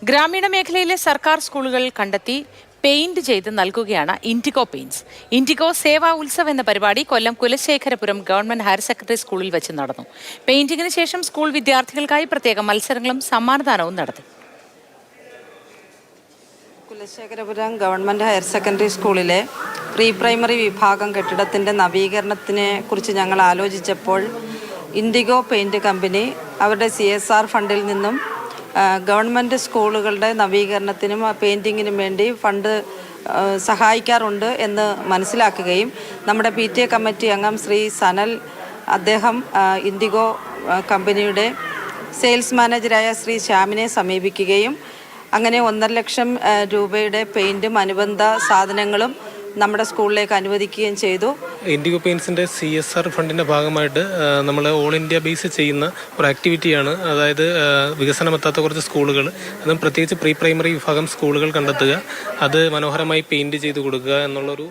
ഗ്രാമീണ മേഖലയിലെ സർക്കാർ സ്കൂളുകൾ കണ്ടെത്തി പെയിന്റ് ചെയ്ത് നൽകുകയാണ് ഇൻഡിഗോ പെയിന്റ്സ്. ഇൻഡിഗോ സേവാ ഉത്സവ് എന്ന പരിപാടി കൊല്ലം കുലശേഖരപുരം ഗവൺമെന്റ് ഹയർ സെക്കൻഡറി സ്കൂളിൽ വെച്ച് നടന്നു. പെയിന്റിംഗിന് ശേഷം സ്കൂൾ വിദ്യാർത്ഥികൾക്കായി പ്രത്യേക മത്സരങ്ങളും സമ്മാനദാനവും നടത്തി. കുലശേഖരപുരം ഗവൺമെന്റ് ഹയർ സെക്കൻഡറി സ്കൂളിലെ പ്രീ പ്രൈമറി വിഭാഗം കെട്ടിടത്തിൻ്റെ നവീകരണത്തിനെ കുറിച്ച് ഞങ്ങൾ ആലോചിച്ചപ്പോൾ ഇൻഡിഗോ പെയിന്റ് കമ്പനി അവരുടെ CSR ഫണ്ടിൽ നിന്നും ഗവൺമെൻറ് സ്കൂളുകളുടെ നവീകരണത്തിനും പെയിൻറ്റിങ്ങിനും വേണ്ടി ഫണ്ട് സഹായിക്കാറുണ്ട് എന്ന് മനസ്സിലാക്കുകയും നമ്മുടെ PTA കമ്മിറ്റി അംഗം ശ്രീ സനൽ അദ്ദേഹം ഇൻഡിഗോ കമ്പനിയുടെ സെയിൽസ് മാനേജരായ ശ്രീ ശ്യാമിനെ സമീപിക്കുകയും അങ്ങനെ 1.5 ലക്ഷം രൂപയുടെ പെയിൻറ്റും അനുബന്ധ സാധനങ്ങളും നമ്മുടെ സ്കൂളിലേക്ക് അനുവദിക്കുകയും ചെയ്തു. ഇൻഡിഗോ പെയിൻസിൻ്റെ CSR ഫണ്ടിൻ്റെ ഭാഗമായിട്ട് നമ്മൾ ഓൾ ഇന്ത്യ ബേസ് ചെയ്യുന്ന ഒരു ആക്ടിവിറ്റിയാണ്. അതായത് വികസനമെത്താത്ത കുറച്ച് സ്കൂളുകൾ, അതും പ്രത്യേകിച്ച് പ്രീ പ്രൈമറി വിഭാഗം സ്കൂളുകൾ കണ്ടെത്തുക, അത് മനോഹരമായി പെയിൻറ്റ് ചെയ്ത് കൊടുക്കുക എന്നുള്ളൊരു